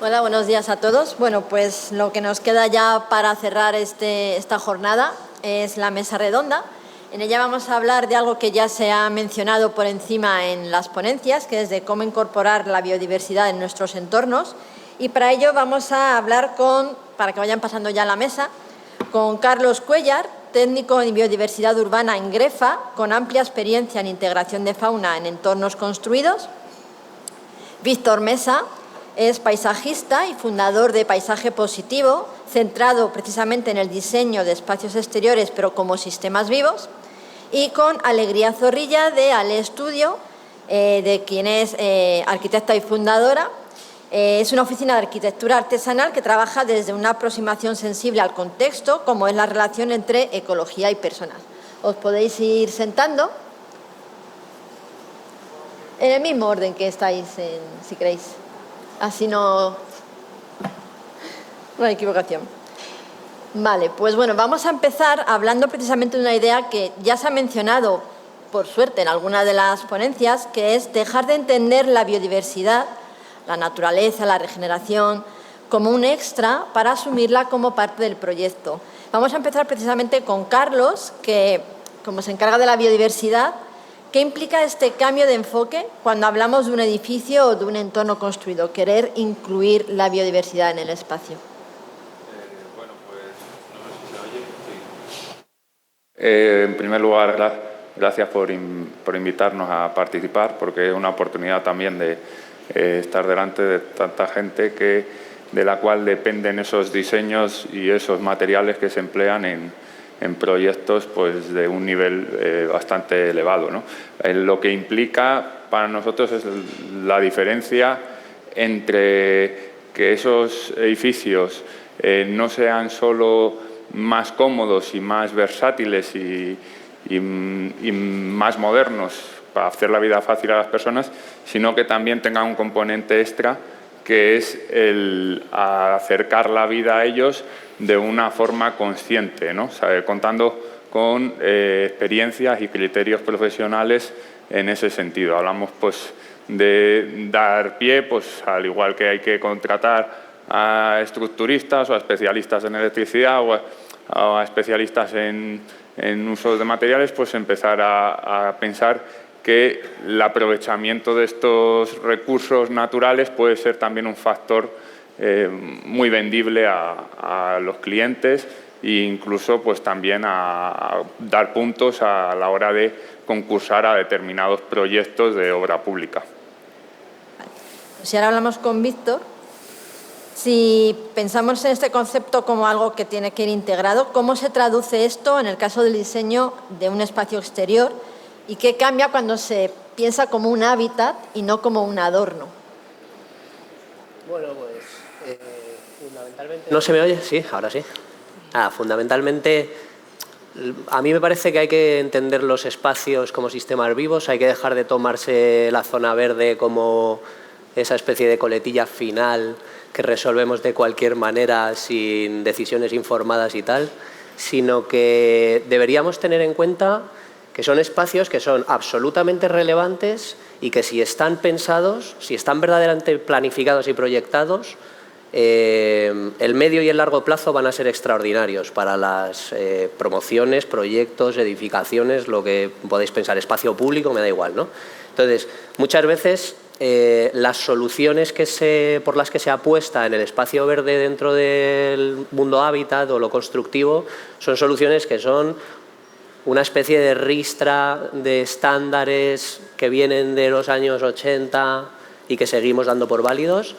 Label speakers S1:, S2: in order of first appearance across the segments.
S1: Hola, buenos días a todos. Bueno, pues lo que nos queda ya para cerrar esta jornada es la mesa redonda. En ella vamos a hablar de algo que ya se ha mencionado por encima en las ponencias, que es de cómo incorporar la biodiversidad en nuestros entornos. Y para ello vamos a hablar para que vayan pasando ya a la mesa, con Carlos Cuéllar, técnico en biodiversidad urbana en Grefa, con amplia experiencia en integración de fauna en entornos construidos. Víctor Mesa es paisajista y fundador de Paisaje Positivo, centrado precisamente en el diseño de espacios exteriores, pero como sistemas vivos. Y con Alegría Zorrilla, de Ale Studio, de quien es arquitecta y fundadora. Es una oficina de arquitectura artesanal que trabaja desde una aproximación sensible al contexto, como es la relación entre ecología y personas. Os podéis ir sentando en el mismo orden que estáis, si queréis. Así no hay equivocación. Vale, pues bueno, vamos a empezar hablando precisamente de una idea que ya se ha mencionado, por suerte, en alguna de las ponencias, que es dejar de entender la biodiversidad, la naturaleza, la regeneración, como un extra para asumirla como parte del proyecto. Vamos a empezar precisamente con Carlos, que como se encarga de la biodiversidad, ¿qué implica este cambio de enfoque cuando hablamos de un edificio o de un entorno construido? Querer incluir la biodiversidad en el espacio.
S2: Bueno, pues no sé si se oye. Sí. En primer lugar, gracias por invitarnos a participar, porque es una oportunidad también de estar delante de tanta gente de la cual dependen esos diseños y esos materiales que se emplean en proyectos pues, de un nivel bastante elevado, ¿no? Lo que implica para nosotros es la diferencia entre que esos edificios no sean solo más cómodos y más versátiles y más modernos para hacer la vida fácil a las personas, sino que también tengan un componente extra que es el acercar la vida a ellos de una forma consciente, ¿no? O sea, contando con experiencias y criterios profesionales en ese sentido. Hablamos pues, de dar pie, pues, al igual que hay que contratar a estructuristas o a especialistas en electricidad o a especialistas en uso de materiales, pues empezar a pensar que el aprovechamiento de estos recursos naturales puede ser también un factor muy vendible a los clientes e incluso pues, también a dar puntos a la hora de concursar a determinados proyectos de obra pública.
S1: Si ahora hablamos con Víctor, si pensamos en este concepto como algo que tiene que ir integrado, ¿cómo se traduce esto en el caso del diseño de un espacio exterior? ¿Y qué cambia cuando se piensa como un hábitat y no como un adorno?
S3: Bueno, pues fundamentalmente... ¿No se me oye? Sí, ahora sí. Fundamentalmente, a mí me parece que hay que entender los espacios como sistemas vivos, hay que dejar de tomarse la zona verde como esa especie de coletilla final que resolvemos de cualquier manera sin decisiones informadas y tal, sino que deberíamos tener en cuenta que son espacios que son absolutamente relevantes y que si están pensados, si están verdaderamente planificados y proyectados, el medio y el largo plazo van a ser extraordinarios para las promociones, proyectos, edificaciones, lo que podéis pensar, espacio público, me da igual, ¿no? Entonces, muchas veces las soluciones por las que se apuesta en el espacio verde dentro del mundo hábitat o lo constructivo son soluciones que son una especie de ristra de estándares que vienen de los años 80 y que seguimos dando por válidos,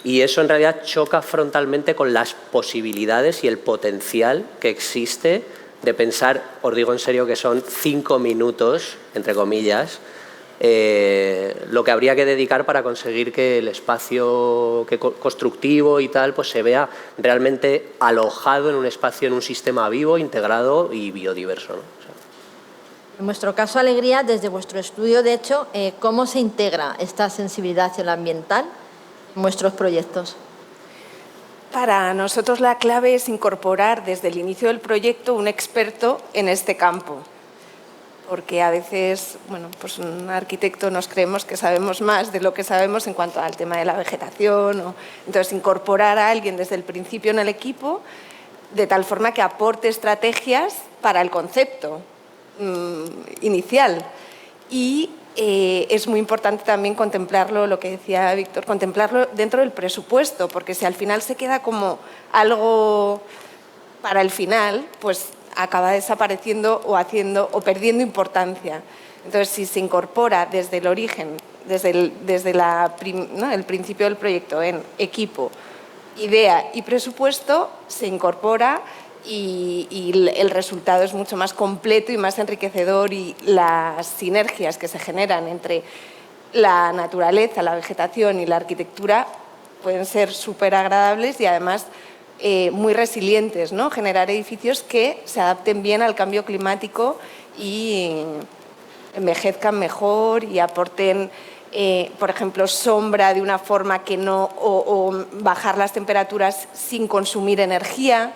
S3: y eso en realidad choca frontalmente con las posibilidades y el potencial que existe de pensar, os digo en serio que son 5 minutos, entre comillas, lo que habría que dedicar para conseguir que el espacio constructivo y tal pues se vea realmente alojado en un espacio, en un sistema vivo, integrado y biodiverso, ¿no?
S1: En vuestro caso, Alegría, desde vuestro estudio, de hecho, ¿cómo se integra esta sensibilidad hacia lo ambiental en vuestros proyectos?
S4: Para nosotros la clave es incorporar desde el inicio del proyecto un experto en este campo. porque a veces, bueno, pues un arquitecto nos creemos que sabemos más de lo que sabemos en cuanto al tema de la vegetación. Entonces, incorporar a alguien desde el principio en el equipo de tal forma que aporte estrategias para el concepto inicial. Y es muy importante también contemplarlo, lo que decía Víctor, contemplarlo dentro del presupuesto, porque si al final se queda como algo para el final, pues acaba desapareciendo o perdiendo importancia. Entonces, si se incorpora desde el origen, desde el principio del proyecto en equipo, idea y presupuesto, se incorpora y el resultado es mucho más completo y más enriquecedor, y las sinergias que se generan entre la naturaleza, la vegetación y la arquitectura pueden ser súper agradables y además muy resilientes, ¿no? Generar edificios que se adapten bien al cambio climático y envejezcan mejor y aporten, por ejemplo, sombra de una forma que no, o bajar las temperaturas sin consumir energía.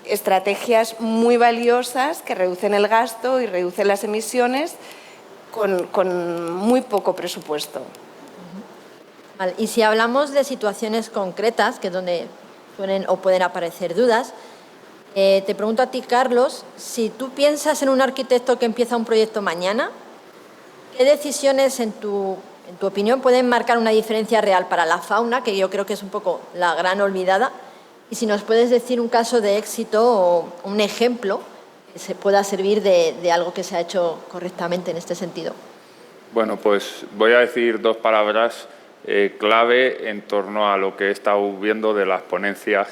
S4: Estrategias muy valiosas que reducen el gasto y reducen las emisiones con muy poco presupuesto.
S1: Vale. Y si hablamos de situaciones concretas, que es donde suelen o pueden aparecer dudas, te pregunto a ti, Carlos, si tú piensas en un arquitecto que empieza un proyecto mañana, ¿qué decisiones, en tu opinión, pueden marcar una diferencia real para la fauna, que yo creo que es un poco la gran olvidada? Y si nos puedes decir un caso de éxito o un ejemplo que se pueda servir de algo que se ha hecho correctamente en este sentido.
S2: Bueno, pues voy a decir dos palabras clave en torno a lo que he estado viendo de las ponencias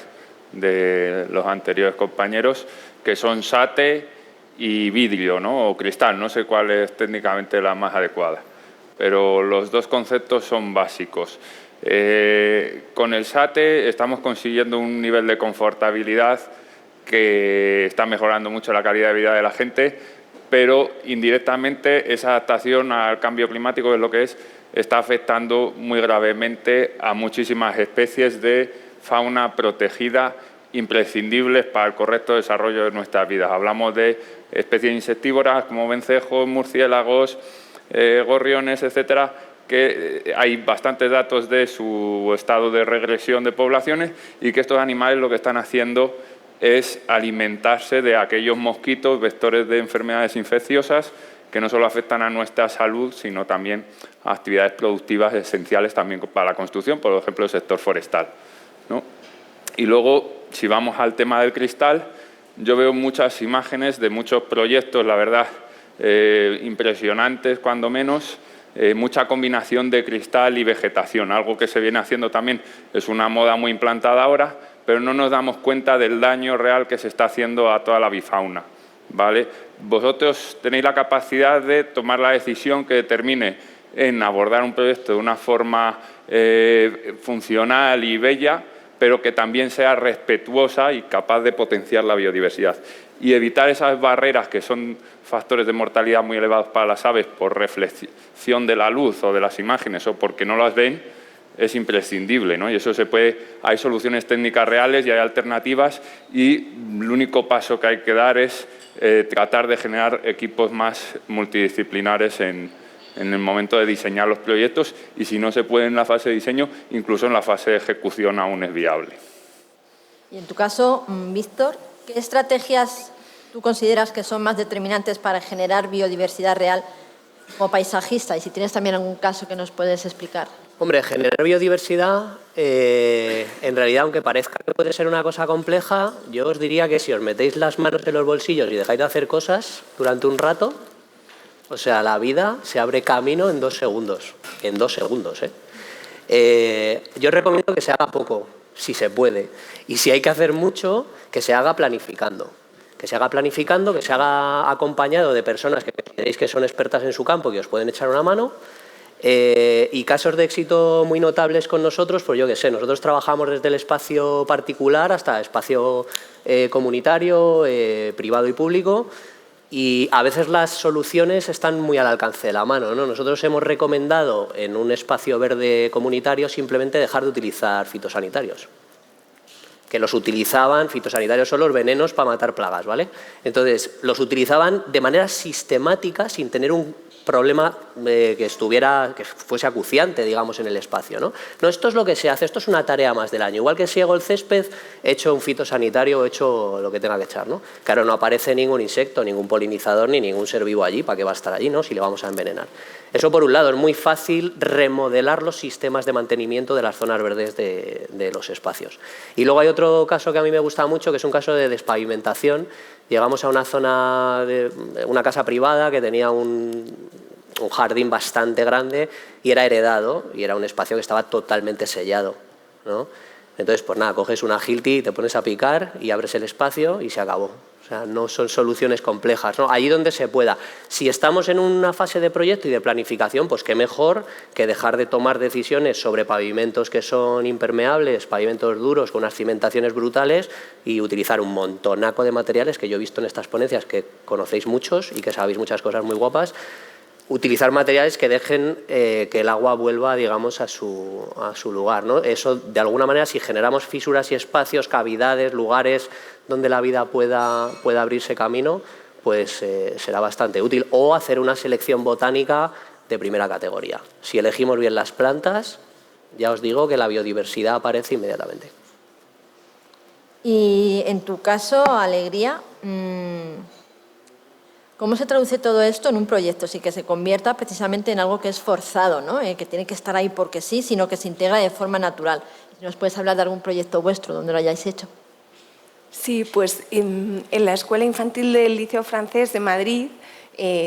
S2: de los anteriores compañeros, que son SATE y vidrio, ¿no? O cristal, no sé cuál es técnicamente la más adecuada, pero los dos conceptos son básicos. Con el SATE estamos consiguiendo un nivel de confortabilidad que está mejorando mucho la calidad de vida de la gente, pero indirectamente esa adaptación al cambio climático, es lo que está afectando muy gravemente a muchísimas especies de fauna protegida imprescindibles para el correcto desarrollo de nuestras vidas. Hablamos de especies insectívoras como vencejos, murciélagos, gorriones, etcétera, que hay bastantes datos de su estado de regresión de poblaciones y que estos animales lo que están haciendo es alimentarse de aquellos mosquitos, vectores de enfermedades infecciosas, que no solo afectan a nuestra salud, sino también a actividades productivas esenciales también para la construcción, por ejemplo, el sector forestal, ¿no? Y luego, si vamos al tema del cristal, yo veo muchas imágenes de muchos proyectos, la verdad, impresionantes cuando menos, mucha combinación de cristal y vegetación, algo que se viene haciendo también, es una moda muy implantada ahora, pero no nos damos cuenta del daño real que se está haciendo a toda la bifauna, ¿vale? Vosotros tenéis la capacidad de tomar la decisión que determine en abordar un proyecto de una forma funcional y bella, pero que también sea respetuosa y capaz de potenciar la biodiversidad. Y evitar esas barreras que son factores de mortalidad muy elevados para las aves por reflexión de la luz o de las imágenes o porque no las ven, es imprescindible, ¿no? Y eso se puede, hay soluciones técnicas reales y hay alternativas, y el único paso que hay que dar es tratar de generar equipos más multidisciplinares en el momento de diseñar los proyectos, y si no se puede en la fase de diseño, incluso en la fase de ejecución aún es viable.
S1: Y en tu caso, Víctor, ¿qué estrategias tú consideras que son más determinantes para generar biodiversidad real como paisajista? Y si tienes también algún caso que nos puedes explicar.
S3: Hombre, generar biodiversidad, en realidad, aunque parezca que puede ser una cosa compleja, yo os diría que si os metéis las manos en los bolsillos y dejáis de hacer cosas durante un rato, o sea, la vida se abre camino en 2 segundos. En 2 segundos, ¿eh? Yo recomiendo que se haga poco, si se puede. Y si hay que hacer mucho, que se haga planificando. Que se haga planificando, que se haga acompañado de personas que creéis que son expertas en su campo, que os pueden echar una mano. Y casos de éxito muy notables con nosotros, pues yo qué sé, nosotros trabajamos desde el espacio particular hasta espacio comunitario, privado y público, y a veces las soluciones están muy al alcance de la mano, ¿no? Nosotros hemos recomendado en un espacio verde comunitario simplemente dejar de utilizar fitosanitarios. que los utilizaban, fitosanitarios son los venenos para matar plagas, ¿vale? Entonces, los utilizaban de manera sistemática sin tener un problema que fuese acuciante, digamos, en el espacio, ¿no? No, esto es lo que se hace, esto es una tarea más del año. Igual que siego el césped, he hecho un fitosanitario, he hecho lo que tenga que echar, ¿no? Claro, no aparece ningún insecto, ningún polinizador ni ningún ser vivo allí, ¿para qué va a estar allí, no? Si le vamos a envenenar. Eso por un lado, es muy fácil remodelar los sistemas de mantenimiento de las zonas verdes de los espacios. Y luego hay otro caso que a mí me gusta mucho, que es un caso de despavimentación. Llegamos a una zona, una casa privada que tenía un jardín bastante grande y era heredado y era un espacio que estaba totalmente sellado, ¿no? Entonces, pues nada, coges una Hilti, te pones a picar y abres el espacio y se acabó. O sea, no son soluciones complejas, ¿no? Allí donde se pueda. Si estamos en una fase de proyecto y de planificación, pues qué mejor que dejar de tomar decisiones sobre pavimentos que son impermeables, pavimentos duros, con unas cimentaciones brutales y utilizar un montonaco de materiales que yo he visto en estas ponencias, que conocéis muchos y que sabéis muchas cosas muy guapas. Utilizar materiales que dejen que el agua vuelva, digamos, a su lugar, ¿no? Eso, de alguna manera, si generamos fisuras y espacios, cavidades, lugares donde la vida pueda abrirse camino, pues será bastante útil. O hacer una selección botánica de primera categoría. Si elegimos bien las plantas, ya os digo que la biodiversidad aparece inmediatamente.
S1: Y en tu caso, Alegría, ¿cómo se traduce todo esto en un proyecto? Sin que se convierta precisamente en algo que es forzado, ¿no? Que tiene que estar ahí porque sí, sino que se integra de forma natural. ¿Nos puedes hablar de algún proyecto vuestro donde lo hayáis hecho?
S4: Sí, pues en la Escuela Infantil del Liceo Francés de Madrid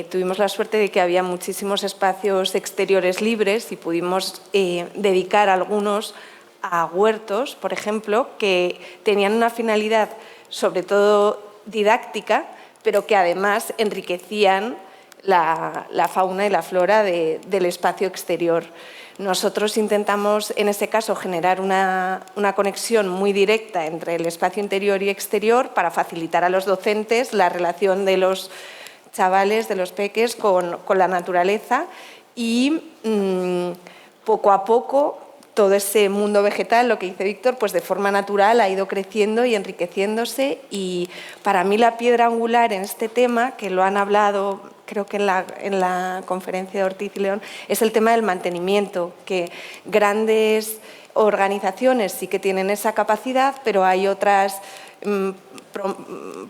S4: tuvimos la suerte de que había muchísimos espacios exteriores libres y pudimos dedicar algunos a huertos, por ejemplo, que tenían una finalidad sobre todo didáctica, pero que además enriquecían la fauna y la flora del espacio exterior. Nosotros intentamos, en este caso, generar una conexión muy directa entre el espacio interior y exterior para facilitar a los docentes la relación de los chavales, de los peques, con la naturaleza y poco a poco todo ese mundo vegetal, lo que dice Víctor, pues de forma natural ha ido creciendo y enriqueciéndose, y para mí la piedra angular en este tema, que lo han hablado creo que en la conferencia de Ortiz y León, es el tema del mantenimiento, que grandes organizaciones sí que tienen esa capacidad, pero hay otras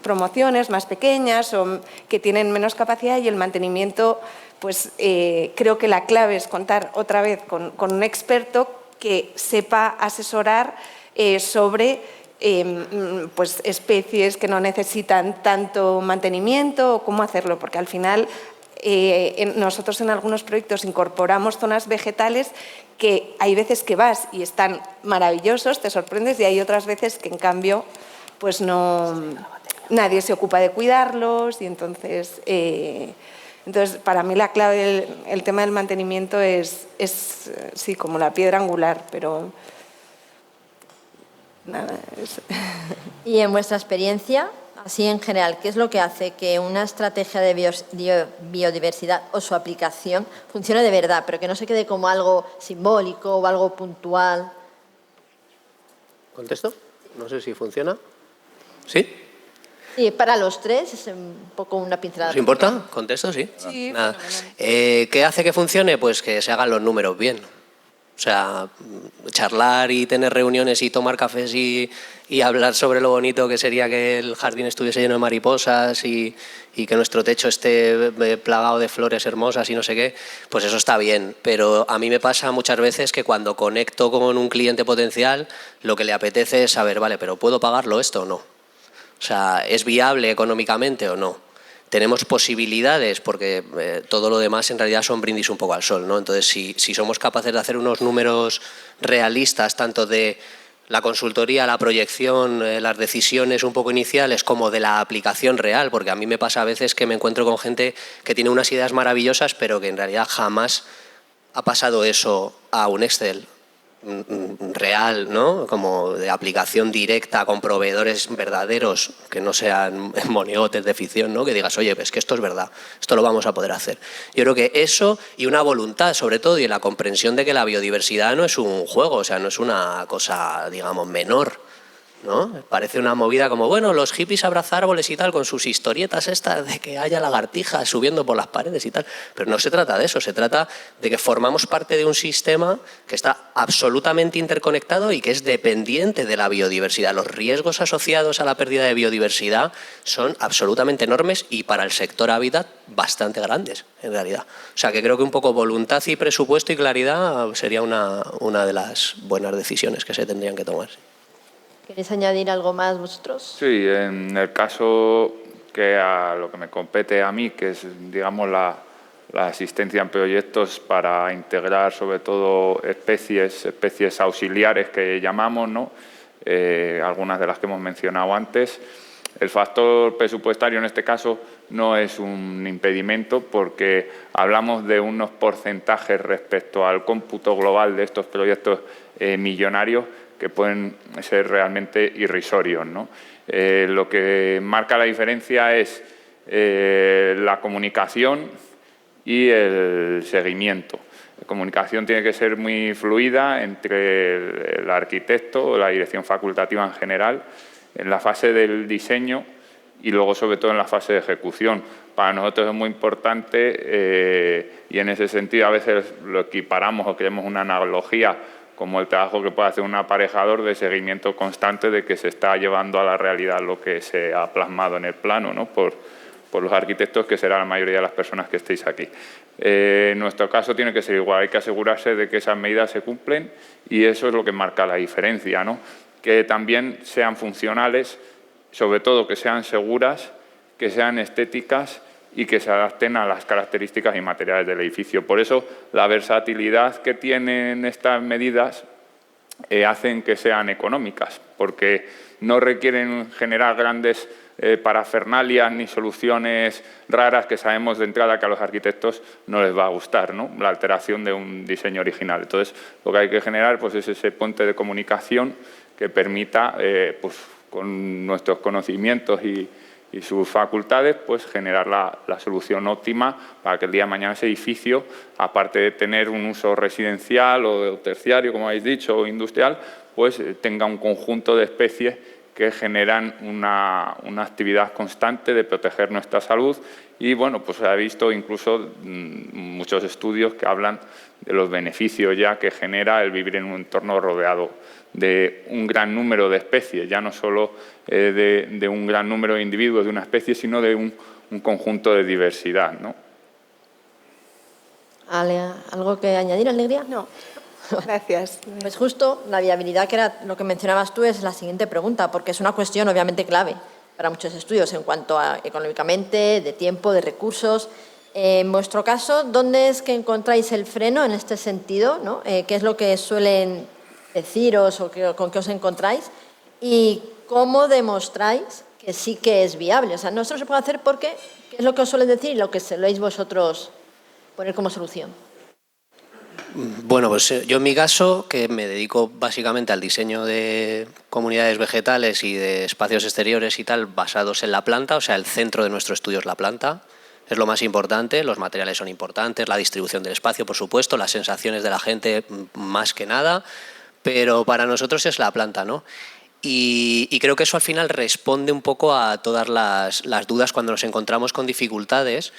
S4: promociones más pequeñas o que tienen menos capacidad, y el mantenimiento, pues creo que la clave es contar otra vez con un experto que sepa asesorar sobre pues especies que no necesitan tanto mantenimiento o cómo hacerlo, porque al final nosotros en algunos proyectos incorporamos zonas vegetales que hay veces que vas y están maravillosos, te sorprendes, y hay otras veces que en cambio pues no, nadie se ocupa de cuidarlos, y entonces para mí la clave del tema del mantenimiento es sí, como la piedra angular, pero nada.
S1: Y en vuestra experiencia, así en general, ¿qué es lo que hace que una estrategia de biodiversidad o su aplicación funcione de verdad, pero que no se quede como algo simbólico o algo puntual?
S3: ¿Contesto? No sé si funciona. ¿Sí?
S1: Sí, para los tres es un poco una pincelada.
S3: ¿Os importa? ¿Contesto? Sí.
S4: Sí,
S3: nada. ¿Qué hace que funcione? Pues que se hagan los números bien. O sea, charlar y tener reuniones y tomar cafés y hablar sobre lo bonito que sería que el jardín estuviese lleno de mariposas y que nuestro techo esté plagado de flores hermosas y no sé qué, pues eso está bien. Pero a mí me pasa muchas veces que cuando conecto con un cliente potencial, lo que le apetece es saber, vale, pero ¿puedo pagarlo esto o no? O sea, ¿es viable económicamente o no? Tenemos posibilidades, porque todo lo demás en realidad son brindis un poco al sol, ¿no? Entonces, si somos capaces de hacer unos números realistas, tanto de la consultoría, la proyección, las decisiones un poco iniciales, como de la aplicación real, porque a mí me pasa a veces que me encuentro con gente que tiene unas ideas maravillosas, pero que en realidad jamás ha pasado eso a un Excel real, ¿no? Como de aplicación directa con proveedores verdaderos, que no sean monigotes de ficción, ¿no? Que digas, oye, pues que esto es verdad, esto lo vamos a poder hacer. Yo creo que eso, y una voluntad sobre todo, y la comprensión de que la biodiversidad no es un juego, o sea, no es una cosa, digamos, menor. ¿no? Parece una movida como, bueno, los hippies abrazar árboles y tal, con sus historietas estas de que haya lagartijas subiendo por las paredes y tal. Pero no se trata de eso, se trata de que formamos parte de un sistema que está absolutamente interconectado y que es dependiente de la biodiversidad. Los riesgos asociados a la pérdida de biodiversidad son absolutamente enormes y para el sector hábitat bastante grandes, en realidad. O sea, que creo que un poco voluntad y presupuesto y claridad sería una de las buenas decisiones que se tendrían que tomar.
S1: ¿Queréis añadir algo más vosotros?
S2: Sí, en el caso que a lo que me compete a mí, que es, digamos, la asistencia en proyectos para integrar sobre todo especies auxiliares que llamamos, ¿no? Algunas de las que hemos mencionado antes. El factor presupuestario en este caso no es un impedimento porque hablamos de unos porcentajes respecto al cómputo global de estos proyectos millonarios que pueden ser realmente irrisorios, ¿no? Lo que marca la diferencia es la comunicación y el seguimiento. La comunicación tiene que ser muy fluida entre el arquitecto o la dirección facultativa en general, en la fase del diseño y luego sobre todo en la fase de ejecución. Para nosotros es muy importante y en ese sentido a veces lo equiparamos o creemos una analogía como el trabajo que puede hacer un aparejador de seguimiento constante de que se está llevando a la realidad lo que se ha plasmado en el plano, ¿no? por los arquitectos, que será la mayoría de las personas que estéis aquí. En nuestro caso tiene que ser igual, hay que asegurarse de que esas medidas se cumplen y eso es lo que marca la diferencia, ¿no? Que también sean funcionales, sobre todo que sean seguras, que sean estéticas y que se adapten a las características y materiales del edificio. Por eso, la versatilidad que tienen estas medidas hacen que sean económicas, porque no requieren generar grandes parafernalias ni soluciones raras que sabemos de entrada que a los arquitectos no les va a gustar, ¿no? La alteración de un diseño original. Entonces, lo que hay que generar pues, es ese puente de comunicación que permita, pues, con nuestros conocimientos y sus facultades, pues generar la solución óptima para que el día de mañana ese edificio, aparte de tener un uso residencial o terciario, como habéis dicho, o industrial, pues tenga un conjunto de especies que generan una actividad constante de proteger nuestra salud y, bueno, pues se ha visto incluso muchos estudios que hablan de los beneficios ya que genera el vivir en un entorno rodeado de un gran número de especies, ya no solo de un gran número de individuos de una especie, sino de un conjunto de diversidad, ¿no?
S1: ¿Algo que añadir, Alegría?
S4: No, gracias.
S1: Pues justo la viabilidad, que era lo que mencionabas tú, es la siguiente pregunta, porque es una cuestión obviamente clave para muchos estudios en cuanto a económicamente, de tiempo, de recursos. En vuestro caso, ¿dónde es que encontráis el freno en este sentido, ¿no? ¿Qué es lo que suelen deciros o con qué os encontráis? ¿Y cómo demostráis que sí que es viable? O sea, no solo se puede hacer porque, ¿qué es lo que os suelen decir y lo que soléis vosotros poner como solución?
S3: Bueno, pues yo en mi caso, que me dedico básicamente al diseño de comunidades vegetales y de espacios exteriores y tal, basados en la planta, o sea, el centro de nuestro estudio es la planta, es lo más importante, los materiales son importantes, la distribución del espacio, por supuesto, las sensaciones de la gente más que nada, pero para nosotros es la planta, ¿no? Y creo que eso al final responde un poco a todas las dudas cuando nos encontramos con dificultades.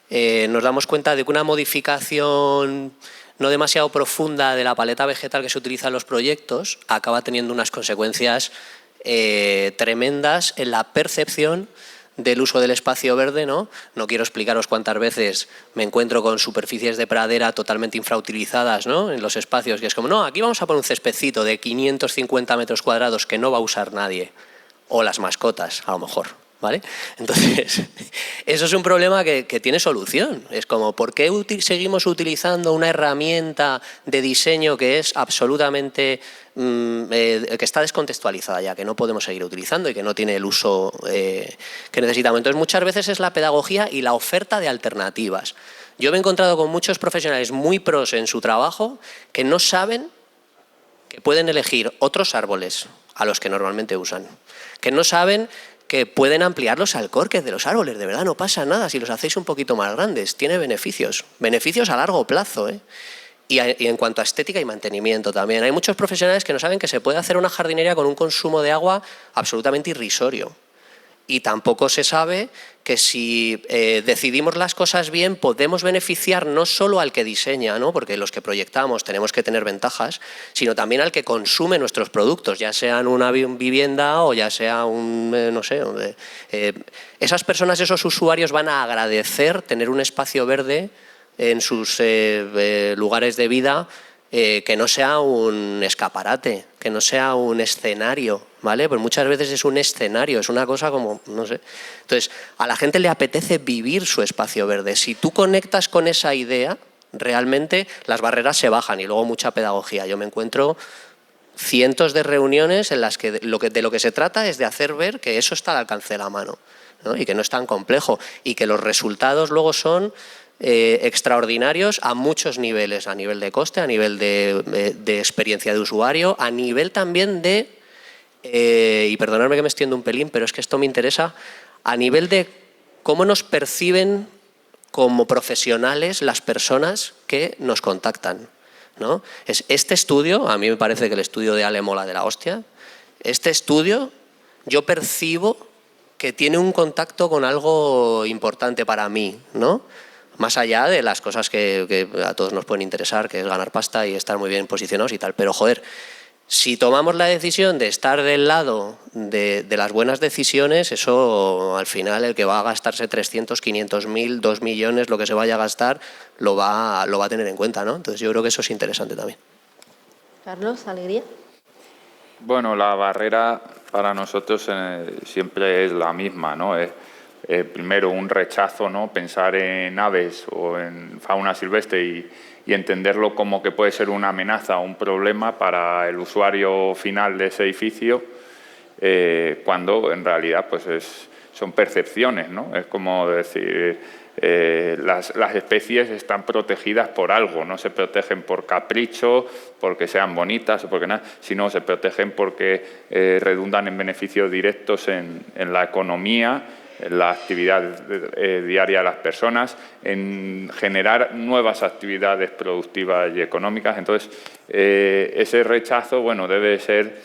S3: Nos damos cuenta de que una modificación no demasiado profunda de la paleta vegetal que se utiliza en los proyectos acaba teniendo unas consecuencias tremendas en la percepción del uso del espacio verde, ¿no? No quiero explicaros cuántas veces me encuentro con superficies de pradera totalmente infrautilizadas, ¿no? En los espacios, que es como, no, aquí vamos a poner un céspedcito de 550 metros cuadrados que no va a usar nadie, o las mascotas, a lo mejor, ¿vale? Entonces, eso es un problema que tiene solución. Es como, ¿por qué seguimos utilizando una herramienta de diseño que es absolutamente que está descontextualizada ya, que no podemos seguir utilizando y que no tiene el uso que necesitamos? Entonces, muchas veces es la pedagogía y la oferta de alternativas. Yo me he encontrado con muchos profesionales muy pros en su trabajo que no saben que pueden elegir otros árboles a los que normalmente usan, que no saben que pueden ampliar los alcorques de los árboles, de verdad, no pasa nada si los hacéis un poquito más grandes, tiene beneficios a largo plazo, ¿eh? Y en cuanto a estética y mantenimiento también. Hay muchos profesionales que no saben que se puede hacer una jardinería con un consumo de agua absolutamente irrisorio. Y tampoco se sabe que si decidimos las cosas bien podemos beneficiar no solo al que diseña, ¿no? Porque los que proyectamos tenemos que tener ventajas, sino también al que consume nuestros productos, ya sean una vivienda o ya sea no sé, esas personas, esos usuarios van a agradecer tener un espacio verde en sus lugares de vida, que no sea un escaparate, que no sea un escenario, ¿vale? Pues muchas veces es un escenario, es una cosa como, no sé. Entonces, a la gente le apetece vivir su espacio verde. Si tú conectas con esa idea, realmente las barreras se bajan y luego mucha pedagogía. Yo me encuentro cientos de reuniones en las que de lo que se trata es de hacer ver que eso está al alcance de la mano, ¿no? Y que no es tan complejo y que los resultados luego son extraordinarios a muchos niveles, a nivel de coste, a nivel de experiencia de usuario, a nivel también de, y perdonadme que me extiendo un pelín, pero es que esto me interesa, a nivel de cómo nos perciben como profesionales las personas que nos contactan, ¿no? Este estudio, a mí me parece que el estudio de Ale mola de la hostia, este estudio yo percibo que tiene un contacto con algo importante para mí, ¿no? Más allá de las cosas que a todos nos pueden interesar, que es ganar pasta y estar muy bien posicionados y tal. Pero, joder, si tomamos la decisión de estar del lado de las buenas decisiones, eso al final el que va a gastarse 300, 500.000, 2 millones, lo que se vaya a gastar, lo va a tener en cuenta, ¿no? Entonces yo creo que eso es interesante también.
S1: Carlos, ¿alegría?
S2: Bueno, la barrera para nosotros siempre es la misma, ¿no? Primero, un rechazo, ¿no? Pensar en aves o en fauna silvestre y entenderlo como que puede ser una amenaza o un problema para el usuario final de ese edificio, cuando en realidad pues son percepciones, ¿no? Es como decir, las especies están protegidas por algo, no se protegen por capricho, porque sean bonitas o porque nada, sino se protegen porque redundan en beneficios directos en la economía, en la actividad diaria de las personas, en generar nuevas actividades productivas y económicas. Entonces, ese rechazo, bueno, debe ser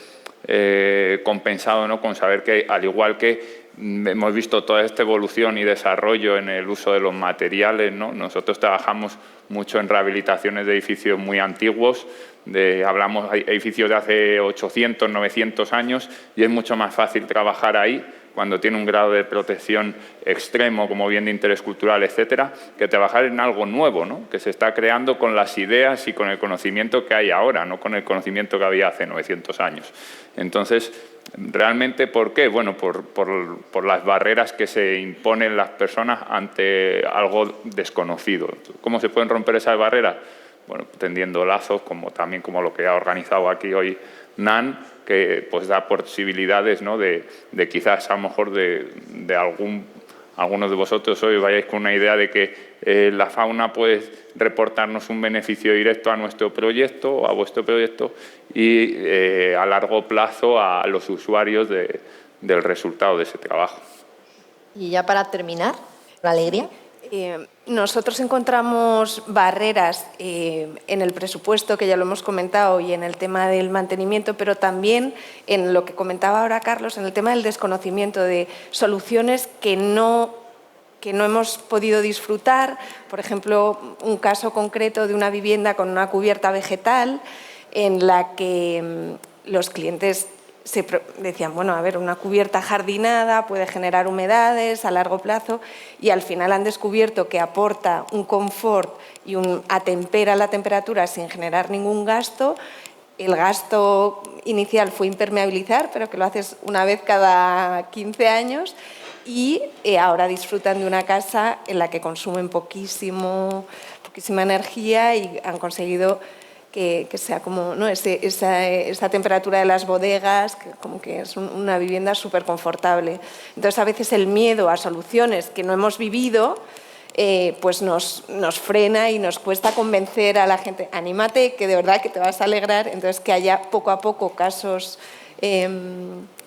S2: compensado, ¿no?, con saber que, al igual que hemos visto toda esta evolución y desarrollo en el uso de los materiales, ¿no? Nosotros trabajamos mucho en rehabilitaciones de edificios muy antiguos, hablamos de edificios de hace 800, 900 años, y es mucho más fácil trabajar ahí cuando tiene un grado de protección extremo, como bien de interés cultural, etcétera, que trabajar en algo nuevo, ¿no?, que se está creando con las ideas y con el conocimiento que hay ahora, no con el conocimiento que había hace 900 años. Entonces, ¿realmente por qué? Bueno, por las barreras que se imponen las personas ante algo desconocido. ¿Cómo se pueden romper esas barreras? Bueno, tendiendo lazos, también como lo que ha organizado aquí hoy Nan, que pues da posibilidades, ¿no?, de quizás a lo mejor de algunos de vosotros hoy vayáis con una idea de que la fauna puede reportarnos un beneficio directo a nuestro proyecto o a vuestro proyecto y a largo plazo a los usuarios del resultado de ese trabajo.
S1: Y ya para terminar, la alegría.
S4: Nosotros encontramos barreras en el presupuesto, que ya lo hemos comentado, y en el tema del mantenimiento, pero también en lo que comentaba ahora Carlos, en el tema del desconocimiento de soluciones que no hemos podido disfrutar. Por ejemplo, un caso concreto de una vivienda con una cubierta vegetal en la que los clientes decían, bueno, a ver, una cubierta jardinada puede generar humedades a largo plazo, y al final han descubierto que aporta un confort y atempera la temperatura sin generar ningún gasto. El gasto inicial fue impermeabilizar, pero que lo haces una vez cada 15 años, y ahora disfrutan de una casa en la que consumen poquísima energía y han conseguido que sea como, ¿no?, esa temperatura de las bodegas, como que es una vivienda súper confortable. Entonces, a veces el miedo a soluciones que no hemos vivido pues nos frena y nos cuesta convencer a la gente. Anímate, que de verdad que te vas a alegrar. Entonces, que haya poco a poco casos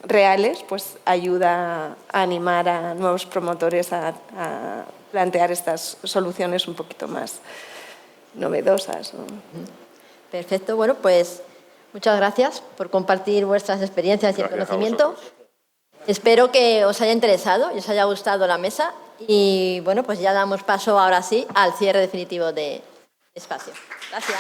S4: reales, pues ayuda a animar a nuevos promotores a plantear estas soluciones un poquito más novedosas, ¿no?
S1: Perfecto, bueno, pues muchas gracias por compartir vuestras experiencias y el
S2: Gracias a
S1: conocimiento.
S2: vosotros.
S1: Espero que os haya interesado y os haya gustado la mesa y bueno, pues ya damos paso ahora sí al cierre definitivo de espacio. Gracias.